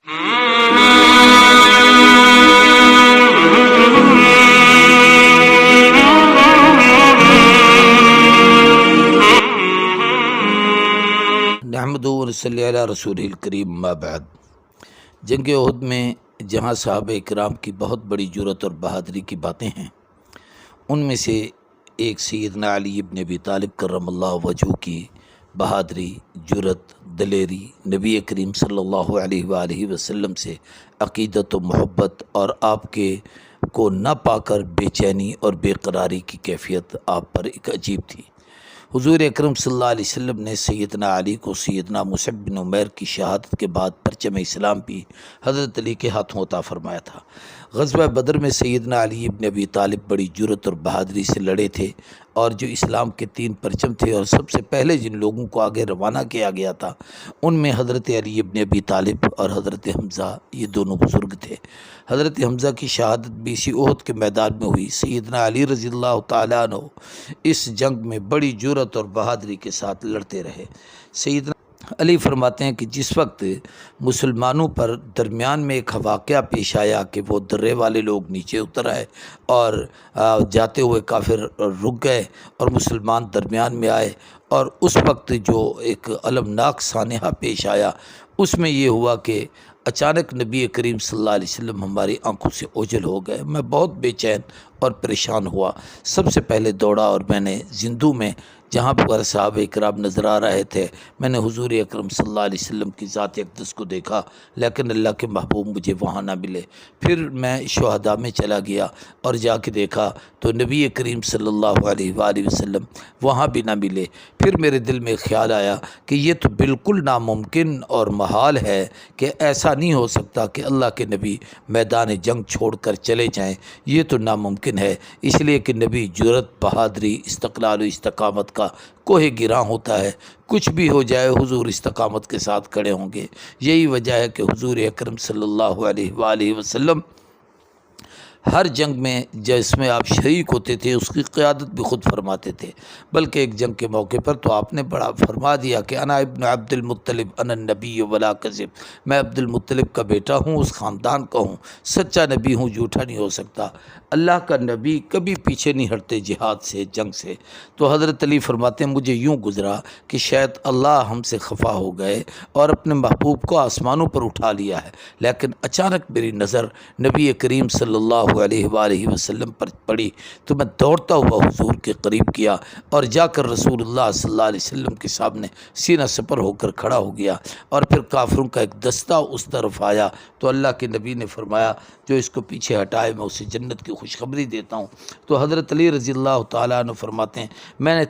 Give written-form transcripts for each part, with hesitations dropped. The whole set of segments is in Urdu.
نحمدہ و نصلی علی رسول الکریم ما بعد۔ جنگ احد میں جہاں صحابہ اکرام کی بہت بڑی جرأت اور بہادری کی باتیں ہیں، ان میں سے ایک سیدنا علی ابن ابی طالب کرم اللہ وجہہ کی بہادری، جرأت، دلیری، نبی کریم صلی اللہ علیہ وآلہ وسلم سے عقیدت و محبت اور آپ کے کو نہ پا کر بے چینی اور بے قراری کی کیفیت آپ پر ایک عجیب تھی۔ حضور اکرم صلی اللہ علیہ وسلم نے سیدنا علی کو سیدنا مصعب بن عمیر کی شہادت کے بعد پرچم اسلام بھی حضرت علی کے ہاتھوں عطا فرمایا تھا۔ غزوہ بدر میں سیدنا علی ابن ابی طالب بڑی جرأت اور بہادری سے لڑے تھے، اور جو اسلام کے 3 پرچم تھے اور سب سے پہلے جن لوگوں کو آگے روانہ کیا گیا تھا، ان میں حضرت علی ابن ابی طالب اور حضرت حمزہ، یہ دونوں بزرگ تھے۔ حضرت حمزہ کی شہادت بھی اسی احد کے میدان میں ہوئی۔ سیدنا علی رضی اللہ تعالیٰ عنہ اس جنگ میں بڑی جرأت اور بہادری کے ساتھ لڑتے رہے۔ سیدنا علی فرماتے ہیں کہ جس وقت مسلمانوں پر درمیان میں ایک واقعہ پیش آیا کہ وہ درے والے لوگ نیچے اتر آئے اور جاتے ہوئے کافر رک گئے اور مسلمان درمیان میں آئے، اور اس وقت جو ایک المناک سانحہ پیش آیا، اس میں یہ ہوا کہ اچانک نبی کریم صلی اللہ علیہ وسلم ہماری آنکھوں سے اوجھل ہو گئے۔ میں بہت بے چین اور پریشان ہوا۔ سب سے پہلے دوڑا اور میں نے زندوں میں جہاں پر صحابہ اکرام نظر آ رہے تھے، میں نے حضور اکرم صلی اللہ علیہ وسلم کی ذات اقدس کو دیکھا، لیکن اللہ کے محبوب مجھے وہاں نہ ملے۔ پھر میں شہداء میں چلا گیا اور جا کے دیکھا تو نبی کریم صلی اللہ علیہ وآلہ وسلم وہاں بھی نہ ملے۔ پھر میرے دل میں خیال آیا کہ یہ تو بالکل ناممکن اور محال ہے کہ ایسا نہیں ہو سکتا کہ اللہ کے نبی میدان جنگ چھوڑ کر چلے جائیں، یہ تو ناممکن ہے، اس لیے کہ نبی جرأت، بہادری، استقلال و استقامت کا کوہ گراں ہوتا ہے۔ کچھ بھی ہو جائے حضور استقامت کے ساتھ کھڑے ہوں گے۔ یہی وجہ ہے کہ حضور اکرم صلی اللہ علیہ وآلہ وسلم ہر جنگ میں جس میں آپ شریک ہوتے تھے اس کی قیادت بھی خود فرماتے تھے، بلکہ ایک جنگ کے موقع پر تو آپ نے بڑا فرما دیا کہ انا ابن عبد المطلب انا النبی ولا کذب، میں عبد المطلب کا بیٹا ہوں، اس خاندان کا ہوں، سچا نبی ہوں، جھوٹا نہیں ہو سکتا۔ اللہ کا نبی کبھی پیچھے نہیں ہٹتے جہاد سے، جنگ سے۔ تو حضرت علی فرماتے ہیں مجھے یوں گزرا کہ شاید اللہ ہم سے خفا ہو گئے اور اپنے محبوب کو آسمانوں پر اٹھا لیا ہے، لیکن اچانک میری نظر نبی کریم صلی اللہ علیہ وآلہ وسلم پر پڑی تو میں دوڑتا ہوا حضور کے قریب کیا اور جا کر رسول اللہ صلی اللہ علیہ وسلم کے سامنے سینہ سپر ہو کر کھڑا ہو گیا، اور پھر کافروں کا ایک دستہ اس طرف آیا تو اللہ کے نبی نے فرمایا جو اس کو پیچھے ہٹائے میں اسے جنت کی خوشخبری دیتا ہوں۔ تو حضرت علی رضی اللہ تعالیٰ عنہ فرماتے ہیں میں نے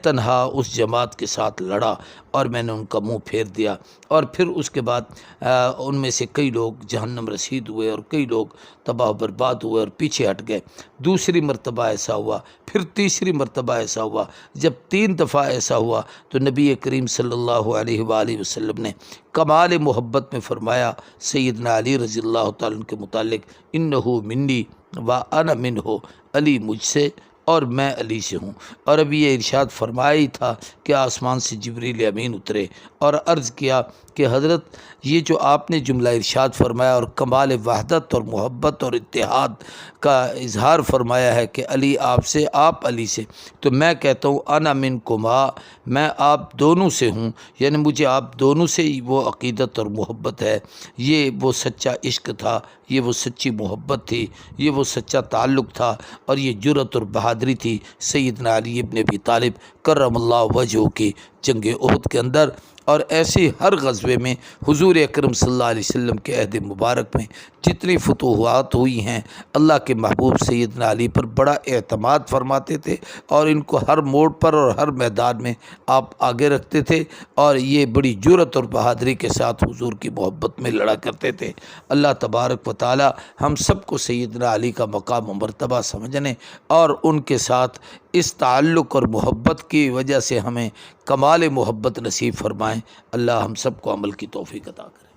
تنہا اس جماعت کے ساتھ لڑا اور میں نے ان کا منہ پھیر دیا، اور پھر اس کے بعد ان میں سے کئی لوگ جہنم رسید ہوئے اور کئی لوگ تباہ و برباد ہوئے اور پیچھے ہٹ گئے۔ دوسری مرتبہ ایسا ہوا، پھر تیسری مرتبہ ایسا ہوا۔ جب 3 دفعہ ایسا ہوا تو نبی کریم صلی اللہ علیہ وآلہ وسلم نے کمال محبت میں فرمایا سیدنا علی رضی اللہ تعالیٰ عنہ کے متعلق انہو منی وانا منہ، علی مجھ سے اور میں علی سے ہوں۔ اور ابھی یہ ارشاد فرمایا ہی تھا کہ آسمان سے جبریل امین اترے اور عرض کیا کہ حضرت یہ جو آپ نے جملہ ارشاد فرمایا اور کمال وحدت اور محبت اور اتحاد کا اظہار فرمایا ہے کہ علی آپ سے، آپ علی سے، تو میں کہتا ہوں انا منکما، میں آپ دونوں سے ہوں، یعنی مجھے آپ دونوں سے ہی وہ عقیدت اور محبت ہے۔ یہ وہ سچا عشق تھا، یہ وہ سچی محبت تھی، یہ وہ سچا تعلق تھا، اور یہ جرأت اور بہادری تھی سیدنا علی ابن ابی طالب کرم اللہ وجہہ کی جنگ احد کے اندر۔ اور ایسے ہر غزوے میں حضور اکرم صلی اللہ علیہ وسلم کے عہد مبارک میں جتنی فتوحات ہوئی ہیں، اللہ کے محبوب سیدنا علی پر بڑا اعتماد فرماتے تھے، اور ان کو ہر موڑ پر اور ہر میدان میں آپ آگے رکھتے تھے، اور یہ بڑی جرأت اور بہادری کے ساتھ حضور کی محبت میں لڑا کرتے تھے۔ اللہ تبارک و تعالی ہم سب کو سیدنا علی کا مقام و مرتبہ سمجھنے اور ان کے ساتھ اس تعلق اور محبت کی وجہ سے ہمیں کمال محبت نصیب فرمائیں۔ اللہ ہم سب کو عمل کی توفیق عطا کرے۔